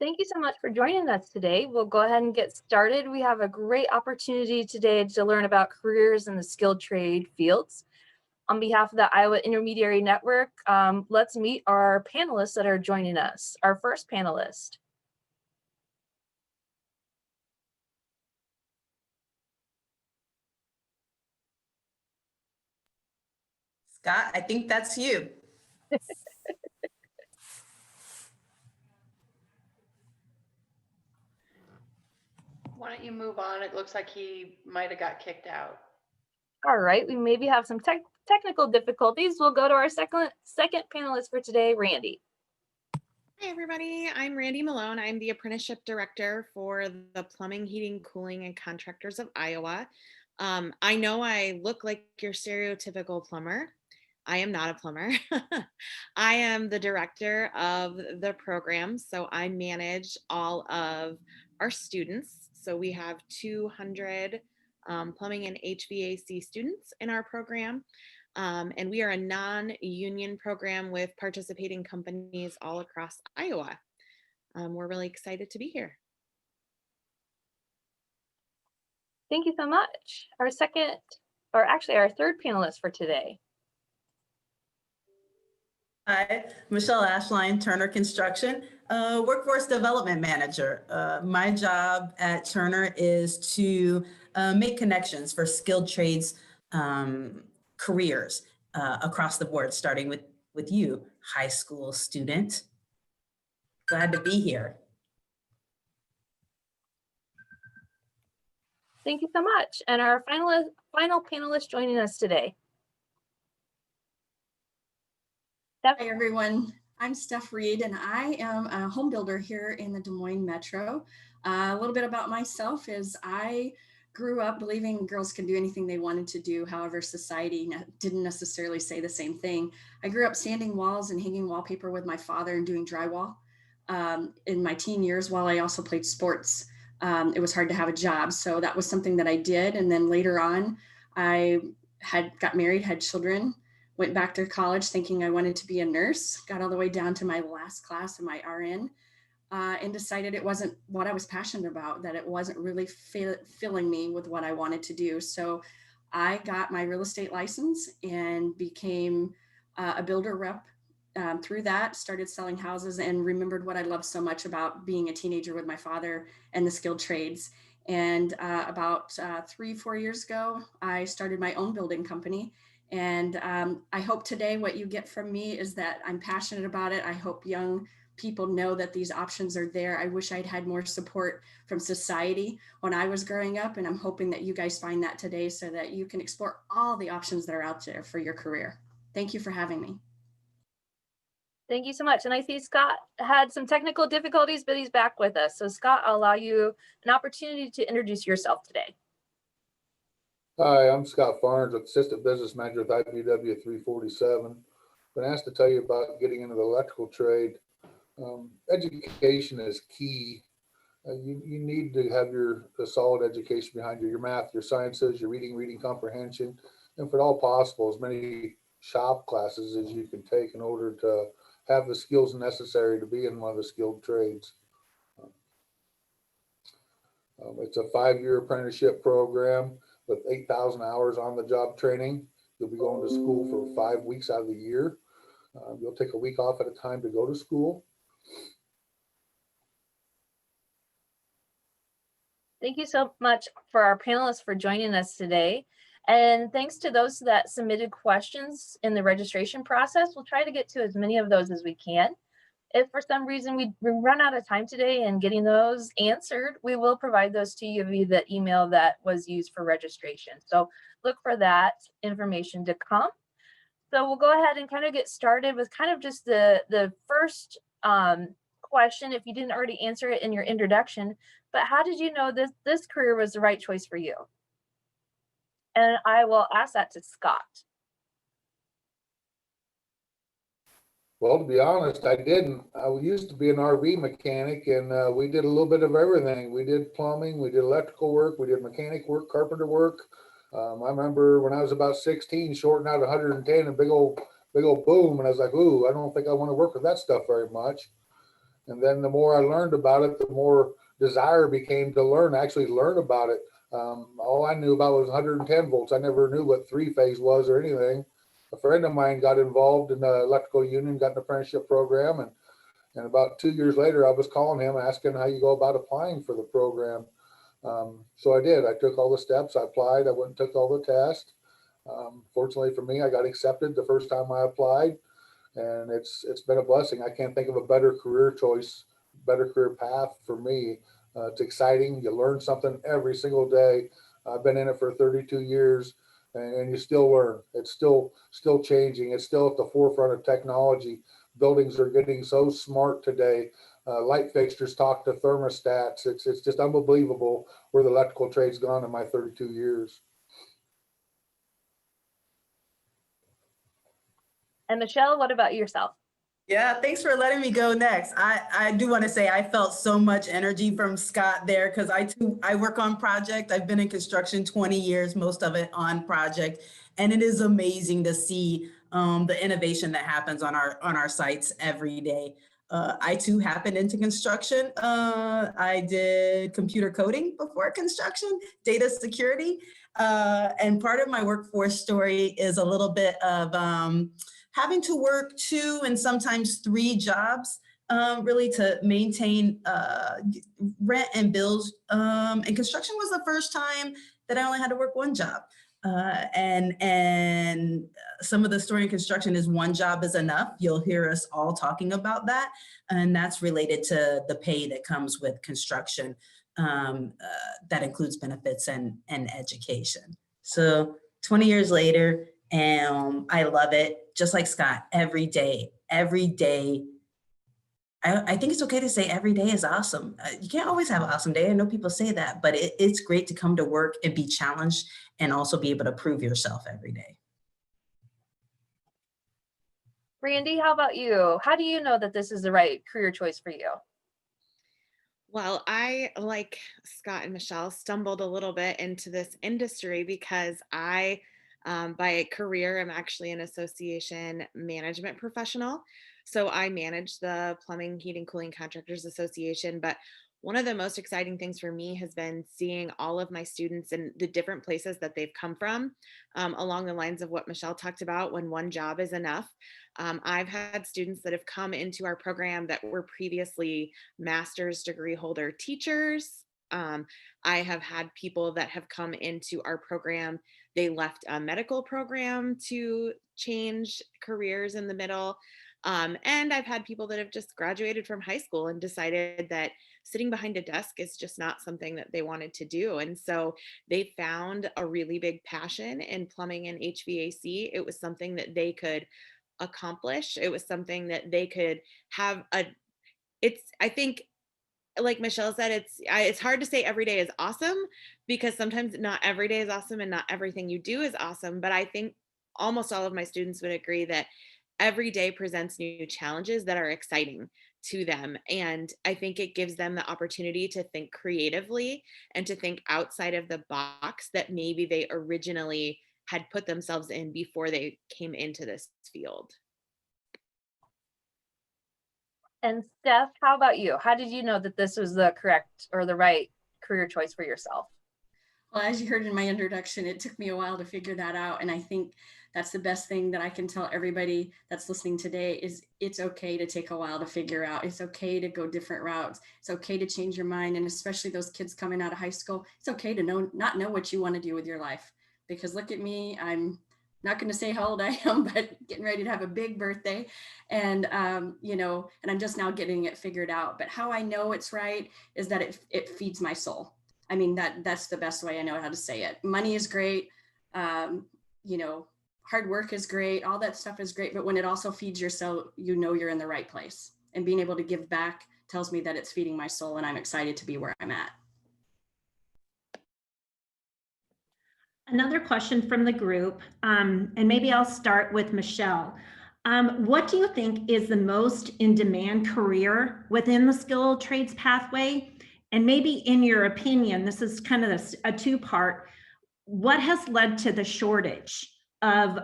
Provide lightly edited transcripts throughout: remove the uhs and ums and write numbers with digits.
Thank you so much for joining us today. We'll go ahead and get started. We have a great opportunity today to learn about careers in the skilled trade fields. On behalf of the Iowa Intermediary Network, let's meet our panelists that are joining us. Our first panelist. Scott, I think that's you. Why don't you move on? It looks like he might have got kicked out. All right, we maybe have some technical difficulties. We'll go to our second panelist for today, Randy. Hi, everybody. I'm Randy Malone. I'm the apprenticeship director for the Plumbing, Heating, Cooling, and Contractors of Iowa. I know I look like your stereotypical plumber. I am not a plumber. I am the director of the program, so I manage all of our students. So we have 200 plumbing and HVAC students in our program. And we are a non-union program with participating companies all across Iowa. We're really excited to be here. Thank you so much. Our third panelist for today. Hi, Michelle Ashline, Turner Construction, Workforce Development Manager. My job at Turner is to make connections for skilled trades careers across the board, starting with you, high school student. Glad to be here. Thank you so much. And our final panelist joining us today. Hi everyone, I'm Steph Reed and I am a home builder here in the Des Moines Metro. A little bit about myself is I grew up believing girls could do anything they wanted to do. However, society didn't necessarily say the same thing. I grew up sanding walls and hanging wallpaper with my father and doing drywall. In my teen years, while I also played sports, it was hard to have a job. So that was something that I did. And then later on, I got married, had children, went back to college thinking I wanted to be a nurse, got all the way down to my last class of my RN, and decided it wasn't what I was passionate about, that it wasn't really filling me with what I wanted to do. So I got my real estate license and became a builder rep. Through that, started selling houses and remembered what I loved so much about being a teenager with my father and the skilled trades. And about 3-4 years ago, I started my own building company. And I hope today what you get from me is that I'm passionate about it. I hope young people know that these options are there. I wish I'd had more support from society when I was growing up. And I'm hoping that you guys find that today so that you can explore all the options that are out there for your career. Thank you for having me. Thank you so much. And I see Scott had some technical difficulties, but he's back with us. So Scott, I'll allow you an opportunity to introduce yourself today. Hi, I'm Scott Farnes, Assistant Business Manager with IBW 347. Been asked to tell you about getting into the electrical trade. Education is key. You need to have a solid education behind you, your math, your sciences, your reading comprehension, and if at all possible, as many shop classes as you can take in order to have the skills necessary to be in one of the skilled trades. It's a 5-year apprenticeship program with 8,000 hours on the job training. You'll be going to school for 5 weeks out of the year. You'll take a week off at a time to go to school. Thank you so much for our panelists for joining us today. And thanks to those that submitted questions in the registration process. We'll try to get to as many of those as we can. If for some reason we run out of time today and getting those answered, we will provide those to you via the email that was used for registration. So look for that information to come. So we'll go ahead and kind of get started with kind of just the first question, if you didn't already answer it in your introduction, but how did you know this career was the right choice for you? And I will ask that to Scott. Well, to be honest, I didn't. I used to be an RV mechanic, and we did a little bit of everything. We did plumbing, we did electrical work, we did mechanic work, carpenter work. I remember when I was about 16, shorting out 110, a big old boom, and I was like, ooh, I don't think I want to work with that stuff very much. And then the more I learned about it, the more desire became to learn, actually learn about it. All I knew about was 110 volts. I never knew what three-phase was or anything. A friend of mine got involved in the electrical union, got an apprenticeship program, and about 2 years later, I was calling him asking how you go about applying for the program. So I did. I took all the steps. I applied. I went and took all the tests. Fortunately for me, I got accepted the first time I applied, and it's been a blessing. I can't think of a better career choice, better career path for me. It's exciting. You learn something every single day. I've been in it for 32 years, and you still learn. It's still changing. It's still at the forefront of technology. Buildings are getting so smart today. Light fixtures talk to thermostats. It's just unbelievable where the electrical trade's gone in my 32 years. And Michelle, what about yourself? Yeah, thanks for letting me go next. I do want to say I felt so much energy from Scott there because I work on project. I've been in construction 20 years, most of it on project, and it is amazing to see the innovation that happens on our sites every day. I too happened into construction. I did computer coding before construction, data security, and part of my workforce story is a little bit of having to work 2 and sometimes 3 jobs really to maintain rent and bills. And construction was the first time that I only had to work 1 job. And some of the story in construction is 1 job is enough. You'll hear us all talking about that. And that's related to the pay that comes with construction. That includes benefits and education. So 20 years later, and I love it, just like Scott, every day. I think it's okay to say every day is awesome. You can't always have an awesome day. I know people say that, but it's great to come to work and be challenged and also be able to prove yourself every day. Randy, how about you? How do you know that this is the right career choice for you? Well, I, like Scott and Michelle, stumbled a little bit into this industry because I, by career, am actually an association management professional. So I manage the Plumbing, Heating, Cooling Contractors Association. But one of the most exciting things for me has been seeing all of my students and the different places that they've come from, along the lines of what Michelle talked about, when 1 job is enough. I've had students that have come into our program that were previously master's degree holder teachers. I have had people that have come into our program. They left a medical program to change careers in the middle. And I've had people that have just graduated from high school and decided that sitting behind a desk is just not something that they wanted to do. And so they found a really big passion in plumbing and HVAC. It was something that they could accomplish. It was something that they could have I think, like Michelle said, it's hard to say every day is awesome because sometimes not every day is awesome and not everything you do is awesome. But I think almost all of my students would agree that every day presents new challenges that are exciting to them. And I think it gives them the opportunity to think creatively and to think outside of the box that maybe they originally had put themselves in before they came into this field. And Steph, how about you? How did you know that this was the correct or the right career choice for yourself? Well, as you heard in my introduction, it took me a while to figure that out. And I think that's the best thing that I can tell everybody that's listening today is it's okay to take a while to figure out. It's okay to go different routes. It's okay to change your mind. And especially those kids coming out of high school, it's okay to not know what you want to do with your life. Because look at me, I'm not going to say how old I am, but getting ready to have a big birthday. And, and I'm just now getting it figured out. But how I know it's right is that it feeds my soul. I mean, that's the best way I know how to say it. Money is great. Hard work is great. All that stuff is great. But when it also feeds your soul, you know you're in the right place. And being able to give back tells me that it's feeding my soul, and I'm excited to be where I'm at. Another question from the group, and maybe I'll start with Michelle. What do you think is the most in-demand career within the skilled trades pathway? And maybe in your opinion, this is kind of a 2-part, what has led to the shortage of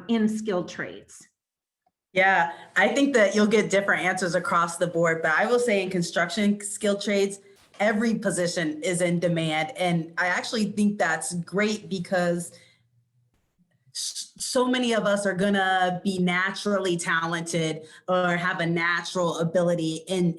in skilled trades? Yeah, I think that you'll get different answers across the board, but I will say in construction, skilled trades, every position is in demand. And I actually think that's great because so many of us are gonna be naturally talented or have a natural ability in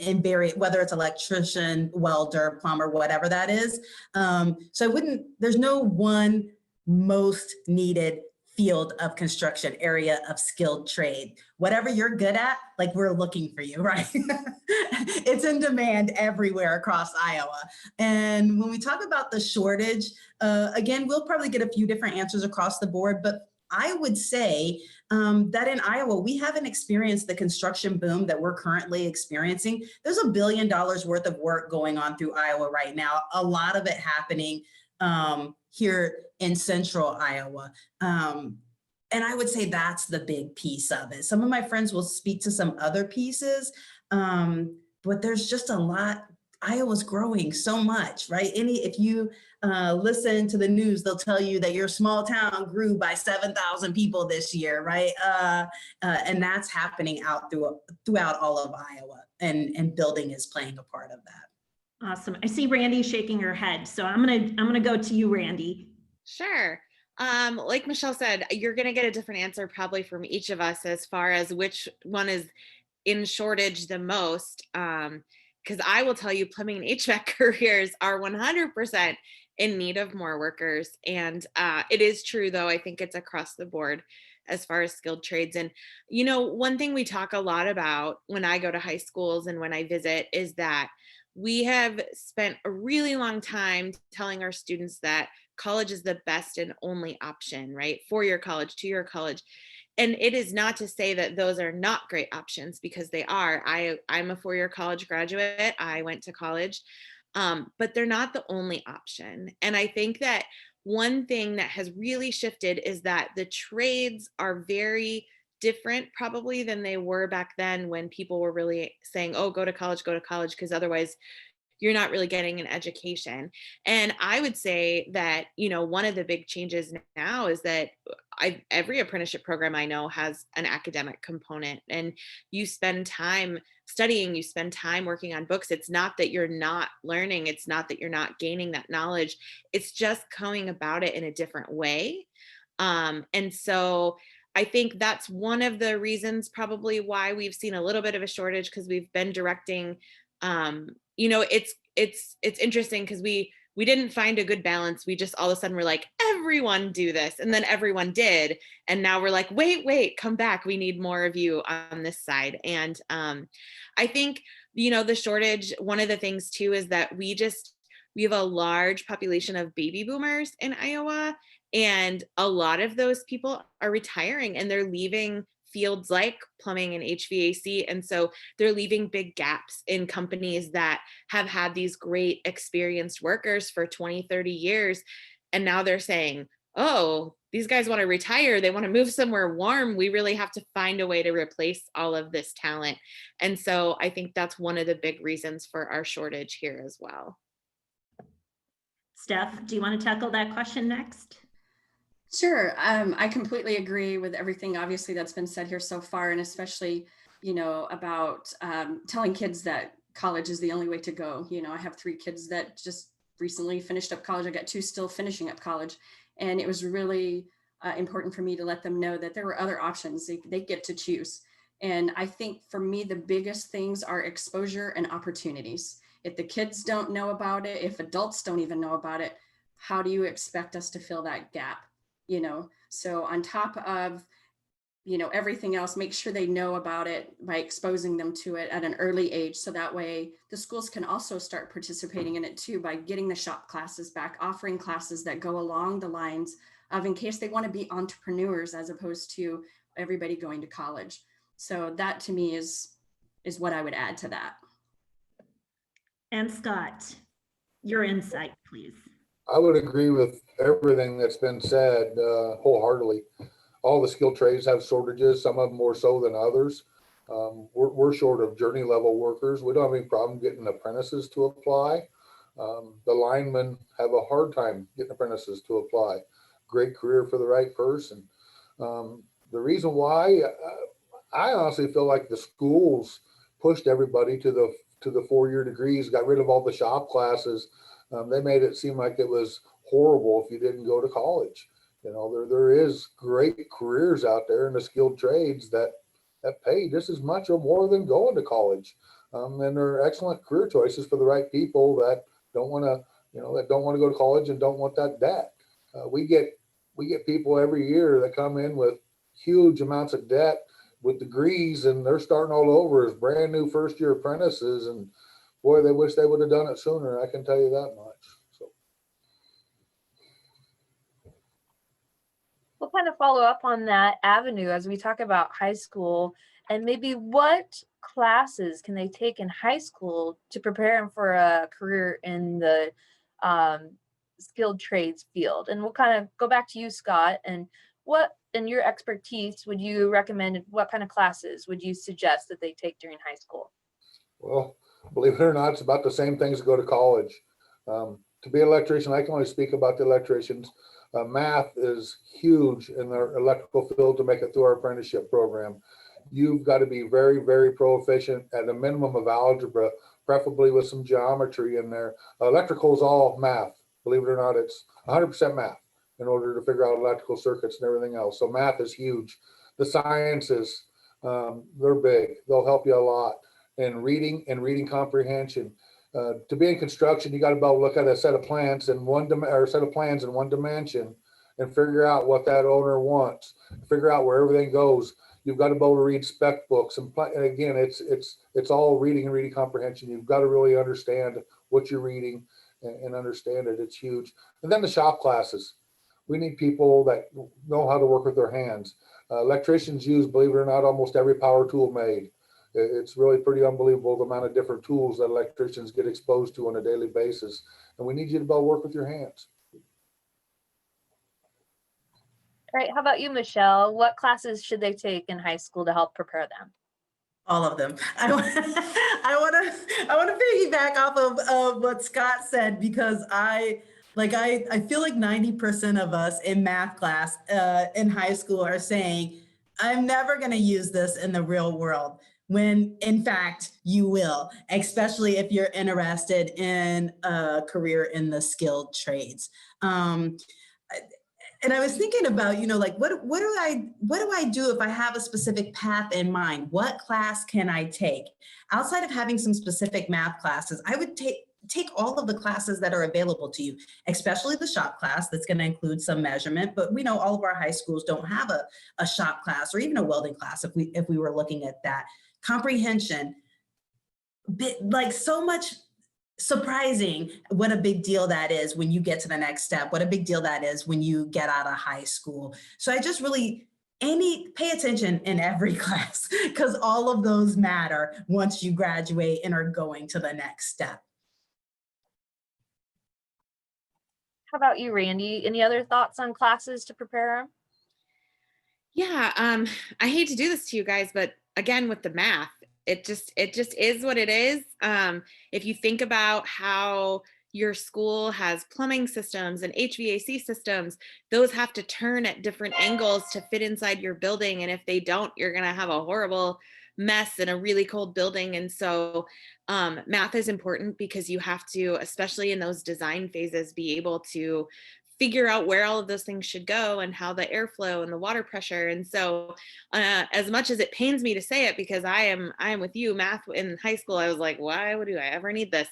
whether it's electrician, welder, plumber, whatever that is. So there's no one most needed field of construction area of skilled trade. Whatever you're good at, like we're looking for you, right? It's in demand everywhere across Iowa. And when we talk about the shortage, again, we'll probably get a few different answers across the board, but I would say that in Iowa, we haven't experienced the construction boom that we're currently experiencing. There's $1 billion worth of work going on through Iowa right now, a lot of it happening here in central Iowa. And I would say that's the big piece of it. Some of my friends will speak to some other pieces, but there's just a lot. Iowa's growing so much, right? If you listen to the news, they'll tell you that your small town grew by 7,000 people this year, right? And that's happening throughout all of Iowa, and building is playing a part of that. Awesome. I see Randy shaking her head. So I'm gonna go to you, Randy. Sure. Like Michelle said, you're going to get a different answer probably from each of us as far as which one is in shortage the most. Because I will tell you, plumbing and HVAC careers are 100% in need of more workers. And it is true, though, I think it's across the board as far as skilled trades. And, you know, one thing we talk a lot about when I go to high schools and when I visit is that we have spent a really long time telling our students that college is the best and only option, right? 4-year college, 2-year college. And it is not to say that those are not great options, because they are. I'm a 4-year college graduate. I went to college, but they're not the only option. And I think that one thing that has really shifted is that the trades are very different probably than they were back then, when people were really saying, oh, go to college, because otherwise you're not really getting an education. And I would say that, you know, one of the big changes now is that every apprenticeship program I know has an academic component, and you spend time studying, you spend time working on books. It's not that you're not learning. It's not that you're not gaining that knowledge. It's just coming about it in a different way. And so I think that's one of the reasons probably why we've seen a little bit of a shortage, because we've been directing, you know, it's interesting because we didn't find a good balance. We just all of a sudden were like, everyone do this. And then everyone did. And now we're like, wait, come back. We need more of you on this side. And I think, you know, the shortage, one of the things too, is that we have a large population of baby boomers in Iowa. And a lot of those people are retiring, and they're leaving fields like plumbing and HVAC. And so they're leaving big gaps in companies that have had these great experienced workers for 20, 30 years. And now they're saying, oh, these guys want to retire. They want to move somewhere warm. We really have to find a way to replace all of this talent. And so I think that's one of the big reasons for our shortage here as well. Steph, do you want to tackle that question next? Sure. I completely agree with everything, obviously, that's been said here so far, and especially, you know, about telling kids that college is the only way to go. You know, I have 3 kids that just recently finished up college. I got 2 still finishing up college. And it was really important for me to let them know that there were other options. They get to choose. And I think for me, the biggest things are exposure and opportunities. If the kids don't know about it, if adults don't even know about it, how do you expect us to fill that gap? You know, so on top of, you know, everything else, make sure they know about it by exposing them to it at an early age. So that way the schools can also start participating in it too, by getting the shop classes back, offering classes that go along the lines of, in case they want to be entrepreneurs, as opposed to everybody going to college. So that to me is what I would add to that. And Scott, your insight, please. I would agree with everything that's been said wholeheartedly. All the skilled trades have shortages, some of them more so than others. We're short of journey level workers. We don't have any problem getting apprentices to apply. The linemen have a hard time getting apprentices to apply. Great career for the right person. The reason why, I honestly feel like the schools pushed everybody to the 4-year degrees, got rid of all the shop classes. They made it seem like it was horrible if you didn't go to college. You know, there is great careers out there in the skilled trades that pay just as much or more than going to college. And they're excellent career choices for the right people that don't want to, that don't want to go to college and don't want that debt. We get people every year that come in with huge amounts of debt with degrees, and they're starting all over as brand new first year apprentices. And boy, they wish they would have done it sooner. I can tell you that much. So We'll kind of follow up on that avenue as we talk about high school, and maybe what classes can they take in high school to prepare them for a career in the skilled trades field. And we'll kind of go back to you, Scott, and what in your expertise would you recommend, what kind of classes would you suggest that they take during high school? Well, believe it or not, it's about the same things to go to college. To be an electrician, I can only speak about the electricians. Math is huge in the electrical field to make it through our apprenticeship program. You've got to be very, very proficient at a minimum of algebra, preferably with some geometry in there. Electrical is all math. Believe it or not, it's 100% math in order to figure out electrical circuits and everything else. So math is huge. The sciences, they're big. They'll help you a lot. And reading comprehension. To be in construction, you got to be able to look at a set of plans in one dimension and figure out what that owner wants. Figure out where everything goes. You've got to be able to read spec books, and again, it's all reading and reading comprehension. You've got to really understand what you're reading and understand it. It's huge. And then the shop classes. We need people that know how to work with their hands. Electricians use, believe it or not, almost every power tool made. It's really pretty unbelievable the amount of different tools that electricians get exposed to on a daily basis. And we need you to be able to work with your hands. All right, how about you, Michelle? What classes should they take in high school to help prepare them? All of them. I want to piggyback off of what Scott said, because I feel like 90% of us in math class in high school are saying, I'm never going to use this in the real world, when in fact you will, especially if you're interested in a career in the skilled trades. And I was thinking about, like, what do I do if I have a specific path in mind? What class can I take? Outside of having some specific math classes, I would take all of the classes that are available to you, especially the shop class that's going to include some measurement. But we know all of our high schools don't have a shop class or even a welding class if we were looking at that. Comprehension, like so much. Surprising what a big deal that is when you get to the next step, what a big deal that is when you get out of high school. So I just really pay attention in every class, because all of those matter once you graduate and are going to the next step. How about you, Randy? Any other thoughts on classes to prepare them? Yeah, I hate to do this to you guys, but again, with the math, it just is what it is. If you think about how your school has plumbing systems and HVAC systems, those have to turn at different angles to fit inside your building. And if they don't, you're going to have a horrible mess in a really cold building. And so math is important, because you have to, especially in those design phases, be able to figure out where all of those things should go and how the airflow and the water pressure. And so as much as it pains me to say it, because I am with you, math in high school, I was like, why would I ever need this?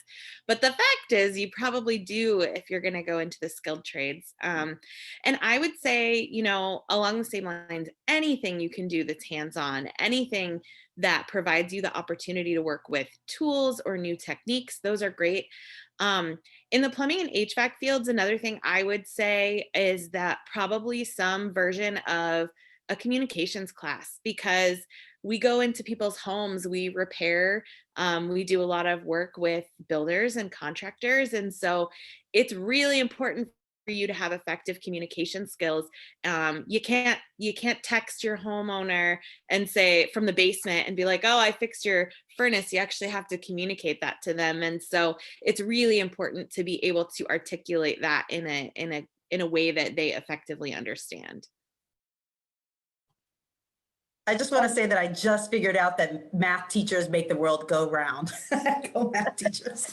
But the fact is, you probably do if you're going to go into the skilled trades. And I would say, along the same lines, anything you can do that's hands-on, anything that provides you the opportunity to work with tools or new techniques, those are great. In the plumbing and HVAC fields, another thing I would say is that probably some version of a communications class, because we go into people's homes, we repair, we do a lot of work with builders and contractors. And so it's really important for you to have effective communication skills. You can't text your homeowner and say from the basement and be like, oh, I fixed your furnace. You actually have to communicate that to them. And so it's really important to be able to articulate that in a way that they effectively understand. I just want to say that I just figured out that math teachers make the world go round. Go math teachers.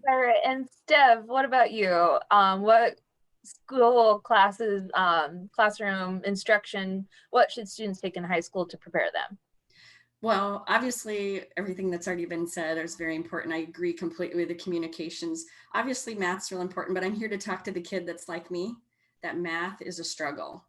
All right, and Steph, what about you? What school classes, classroom instruction, what should students take in high school to prepare them? Well, obviously, everything that's already been said is very important. I agree completely with the communications. Obviously, math's real important, but I'm here to talk to the kid that's like me, that math is a struggle.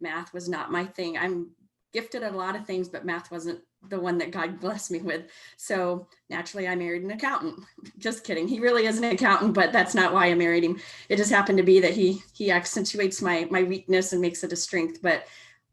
Math was not my thing. I'm gifted at a lot of things, but math wasn't the one that God blessed me with. So naturally, I married an accountant. Just kidding. He really is an accountant, but that's not why I married him. It just happened to be that he accentuates my weakness and makes it a strength. But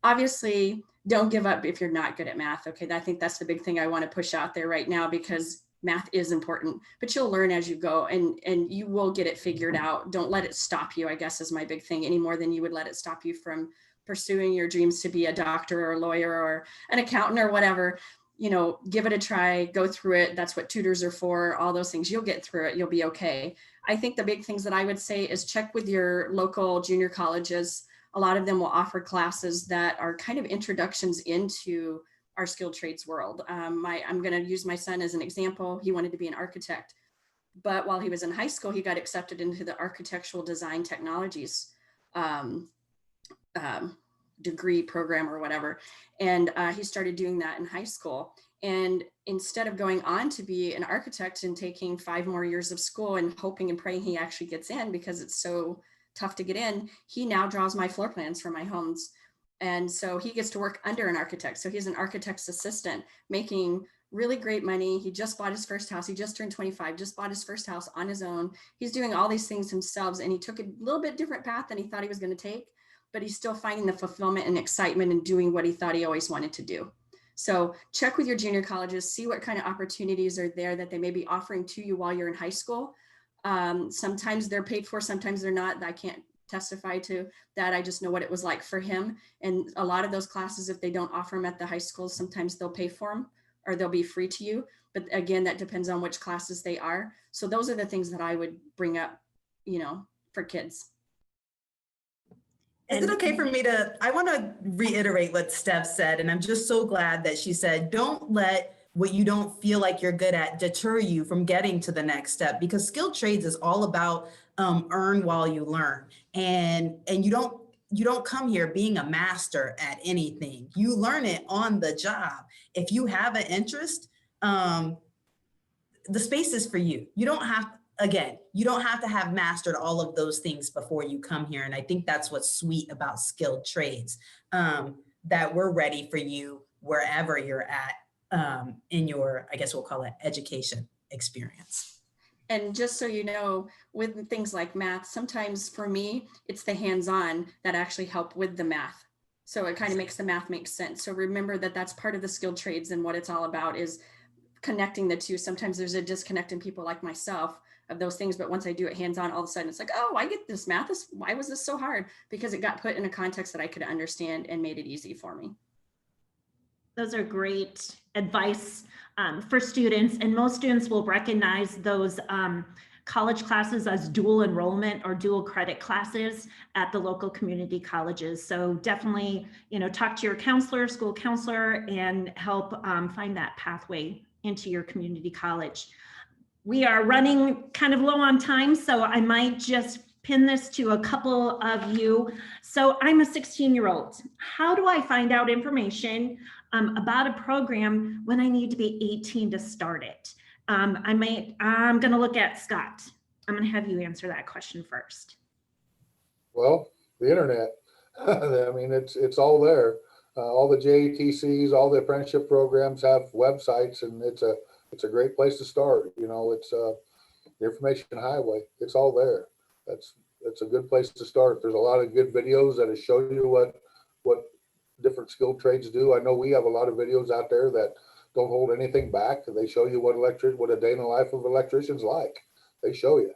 obviously, don't give up if you're not good at math. Okay, I think that's the big thing I want to push out there right now, because math is important, but you'll learn as you go, and you will get it figured out. Don't let it stop you, I guess, is my big thing, any more than you would let it stop you from pursuing your dreams to be a doctor or a lawyer or an accountant or whatever. You know, give it a try, go through it. That's what tutors are for, all those things. You'll get through it. You'll be okay. I think the big things that I would say is check with your local junior colleges. A lot of them will offer classes that are kind of introductions into our skilled trades world. I'm going to use my son as an example. He wanted to be an architect, but while he was in high school, he got accepted into the architectural design technologies degree program or whatever. And he started doing that in high school. And instead of going on to be an architect and taking 5 more years of school and hoping and praying he actually gets in, because it's so tough to get in, he now draws my floor plans for my homes. And so he gets to work under an architect. So he's an architect's assistant, making really great money. He just bought his first house. He just turned 25, just bought his first house on his own. He's doing all these things himself, and he took a little bit different path than he thought he was going to take, but he's still finding the fulfillment and excitement in doing what he thought he always wanted to do. So check with your junior colleges, see what kind of opportunities are there that they may be offering to you while you're in high school. Sometimes they're paid for, sometimes they're not. I can't testify to that. I just know what it was like for him. And a lot of those classes, if they don't offer them at the high schools, sometimes they'll pay for them or they'll be free to you. But again, that depends on which classes they are. So those are the things that I would bring up, you know, for kids. Is it okay for me to, I want to reiterate what Steph said, and I'm just so glad that she said, don't let what you don't feel like you're good at deter you from getting to the next step, because skilled trades is all about earn while you learn. And you don't come here being a master at anything. You learn it on the job. If you have an interest, the space is for you. You don't have, again, you don't have to have mastered all of those things before you come here. And I think that's what's sweet about skilled trades, that we're ready for you wherever you're at in your, I guess we'll call it education experience. And just so you know, with things like math, sometimes for me, it's the hands-on that actually help with the math. So it kind of makes the math make sense. So remember that that's part of the skilled trades, and what it's all about is connecting the two. Sometimes there's a disconnect in people like myself of those things, but once I do it hands-on, all of a sudden it's like, oh, I get this math. Why was this so hard? Because it got put in a context that I could understand and made it easy for me. Those are great advice for students, and most students will recognize those college classes as dual enrollment or dual credit classes at the local community colleges. So definitely, you know, talk to your counselor, school counselor, and help find that pathway into your community college. We are running kind of low on time, so I might just pin this to a couple of you. So I'm a 16-year-old. How do I find out information about a program when I need to be 18 to start it? I'm going to look at Scott. I'm going to have you answer that question first. Well, the internet. I mean, it's all there. All the JATCs, all the apprenticeship programs have websites, and it's a great place to start. You know, it's the information highway. It's all there. That's a good place to start. There's a lot of good videos that show you what different skilled trades do. I know we have a lot of videos out there that don't hold anything back. They show you what a day in the life of electrician's like. They show you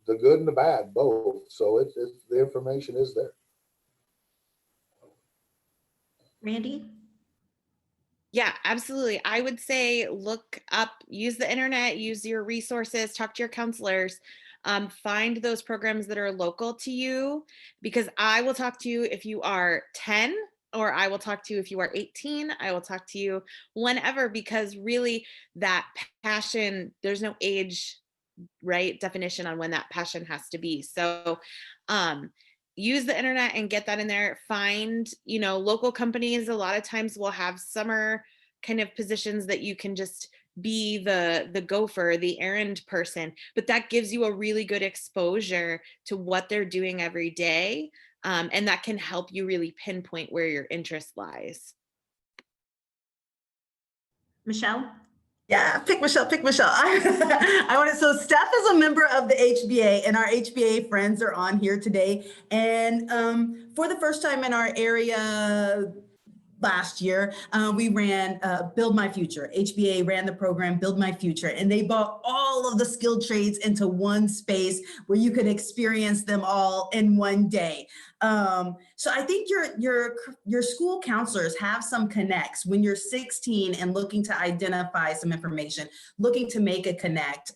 the good and the bad, both. So it's the information is there. Randy? Yeah, absolutely. I would say look up, use the internet, use your resources, talk to your counselors, find those programs that are local to you, because I will talk to you if you are 10 or I will talk to you if you are 18. I will talk to you whenever, because really that passion, there's no age, right, definition on when that passion has to be. So use the internet and get that in there. Find, local companies a lot of times will have summer kind of positions that you can just be the gopher, the errand person, but that gives you a really good exposure to what they're doing every day. And that can help you really pinpoint where your interest lies. Michelle? Yeah, pick Michelle. I want to. So Steph is a member of the HBA, and our HBA friends are on here today. And for the first time in our area last year, we ran Build My Future. HBA ran the program Build My Future, and they brought all of the skilled trades into one space where you could experience them all in one day. So I think your school counselors have some connects when you're 16 and looking to identify some information, looking to make a connect.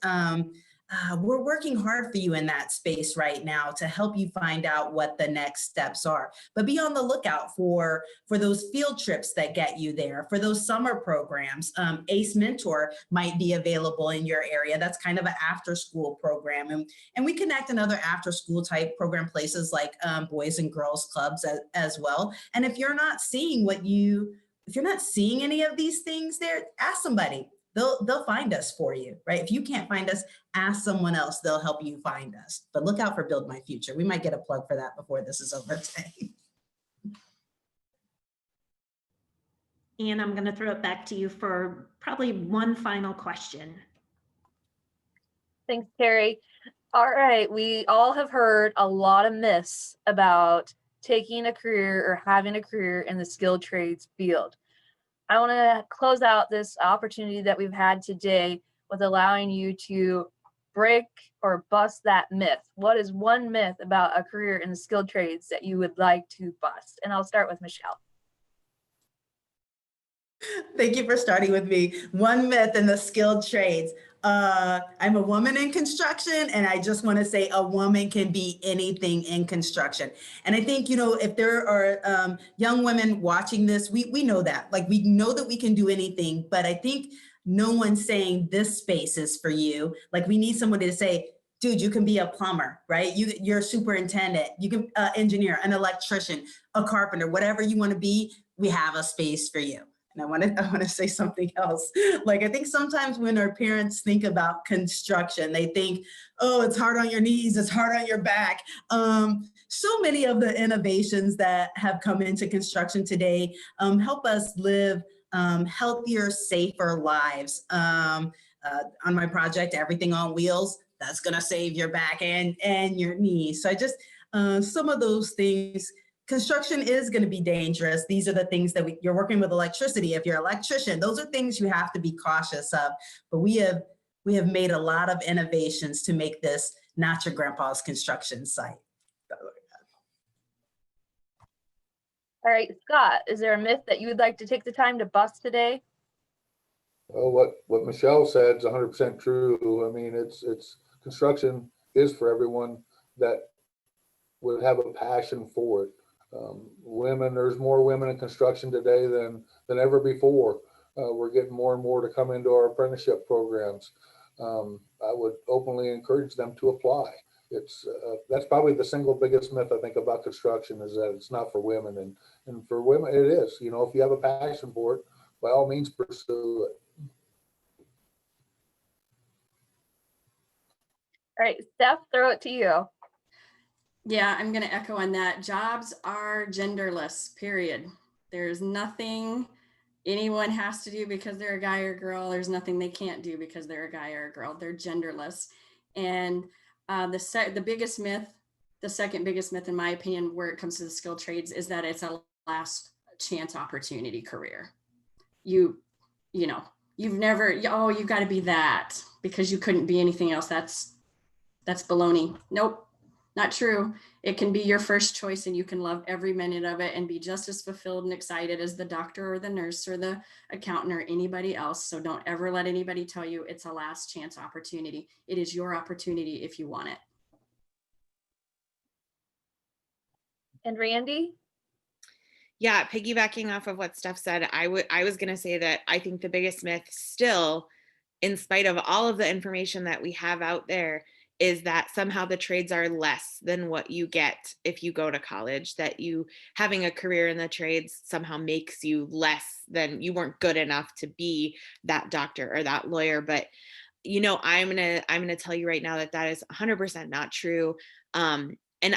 We're working hard for you in that space right now to help you find out what the next steps are. But be on the lookout for those field trips that get you there, for those summer programs. ACE Mentor might be available in your area. That's kind of an after school program. And we connect in other after school type program places like Boys and Girls Clubs as well. And if you're not seeing any of these things there, ask somebody. They'll find us for you, right? If you can't find us, ask someone else. They'll help you find us. But look out for Build My Future. We might get a plug for that before this is over today. And I'm going to throw it back to you for probably one final question. Thanks, Carrie. All right, we all have heard a lot of myths about taking a career or having a career in the skilled trades field. I want to close out this opportunity that we've had today with allowing you to break or bust that myth. What is one myth about a career in the skilled trades that you would like to bust? And I'll start with Michelle. Thank you for starting with me. One myth in the skilled trades. I'm a woman in construction, and I just want to say a woman can be anything in construction. And I think, if there are young women watching this, we know that. Like, we know that we can do anything, but I think no one's saying this space is for you. Like, we need somebody to say, dude, you can be a plumber, right? You're a superintendent, you can engineer, an electrician, a carpenter, whatever you want to be, we have a space for you. And I want to say something else. Like, I think sometimes when our parents think about construction, they think, oh, it's hard on your knees, it's hard on your back. So many of the innovations that have come into construction today help us live healthier, safer lives. On my project, Everything on Wheels, that's going to save your back and your knees. So I just, some of those things. Construction is going to be dangerous. These are the things that you're working with electricity. If you're an electrician, those are things you have to be cautious of. But we have made a lot of innovations to make this not your grandpa's construction site. All right, Scott, is there a myth that you would like to take the time to bust today? Well, what Michelle said is 100% true. I mean, it's construction is for everyone that would have a passion for it. Women, there's more women in construction today than ever before. We're getting more and more to come into our apprenticeship programs. I would openly encourage them to apply. That's probably the single biggest myth I think about construction, is that it's not for women, and for women it is. If you have a passion for it, by all means pursue it. All right, Steph, throw it to you. Yeah, I'm going to echo on that. Jobs are genderless, period. There's nothing anyone has to do because they're a guy or a girl. There's nothing they can't do because they're a guy or a girl. They're genderless. And the biggest myth, the second biggest myth, in my opinion, where it comes to the skilled trades, is that it's a last chance opportunity career. You've never, you've got to be that because you couldn't be anything else. That's baloney. Nope. Not true. It can be your first choice, and you can love every minute of it and be just as fulfilled and excited as the doctor or the nurse or the accountant or anybody else. So don't ever let anybody tell you it's a last chance opportunity. It is your opportunity if you want it. And Randy? Yeah, piggybacking off of what Steph said, I was going to say that I think the biggest myth still, in spite of all of the information that we have out there, is that somehow the trades are less than what you get if you go to college, that you having a career in the trades somehow makes you less than, you weren't good enough to be that doctor or that lawyer. But I'm gonna tell you right now that that is 100% not true. And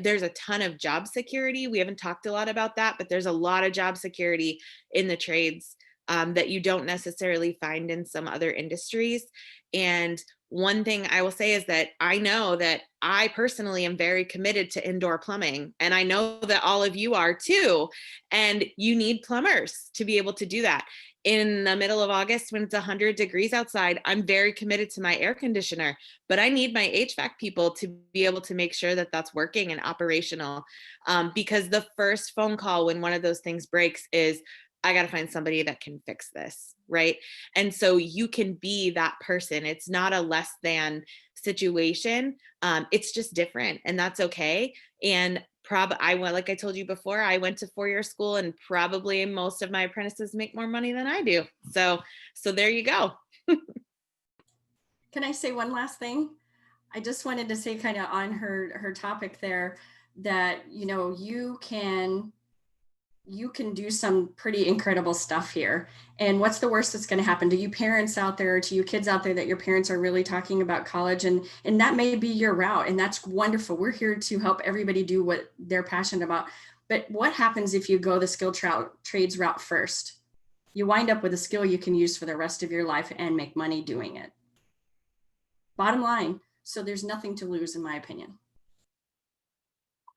there's a ton of job security. We haven't talked a lot about that, but there's a lot of job security in the trades that you don't necessarily find in some other industries. And one thing I will say is that I know that I personally am very committed to indoor plumbing, and I know that all of you are too. And you need plumbers to be able to do that. In the middle of August, when it's 100 degrees outside, I'm very committed to my air conditioner, but I need my HVAC people to be able to make sure that that's working and operational. Because the first phone call when one of those things breaks is, I got to find somebody that can fix this, right? And so you can be that person. It's not a less than situation. It's just different, and that's okay. And like I told you before, I went to 4-year school, and probably most of my apprentices make more money than I do. So there you go. Can I say one last thing? I just wanted to say, kind of on her topic there, that you can do some pretty incredible stuff here. And what's the worst that's going to happen to you parents out there, to you kids out there, that your parents are really talking about college, and that may be your route, and that's wonderful. We're here to help everybody do what they're passionate about. But what happens if you go the skilled trades route first? You wind up with a skill you can use for the rest of your life and make money doing it. Bottom line. So there's nothing to lose, in my opinion.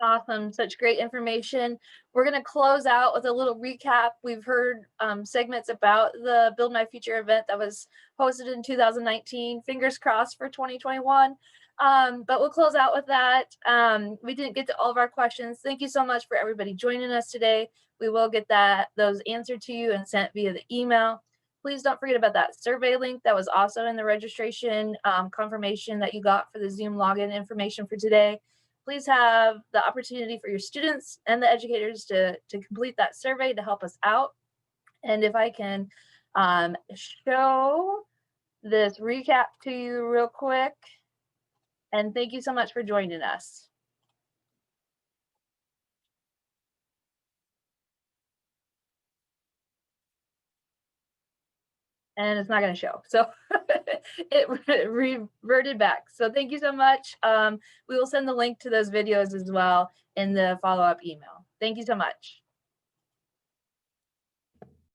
Awesome. Such great information. We're going to close out with a little recap. We've heard segments about the Build My Future event that was hosted in 2019. Fingers crossed for 2021. But we'll close out with that. We didn't get to all of our questions. Thank you so much for everybody joining us today. We will get those answered to you and sent via the email. Please don't forget about that survey link that was also in the registration confirmation that you got for the Zoom login information for today. Please have the opportunity for your students and the educators to complete that survey to help us out. And if I can show this recap to you real quick. And thank you so much for joining us. And it's not going to show. So it reverted back. So thank you so much. We will send the link to those videos as well in the follow-up email. Thank you so much.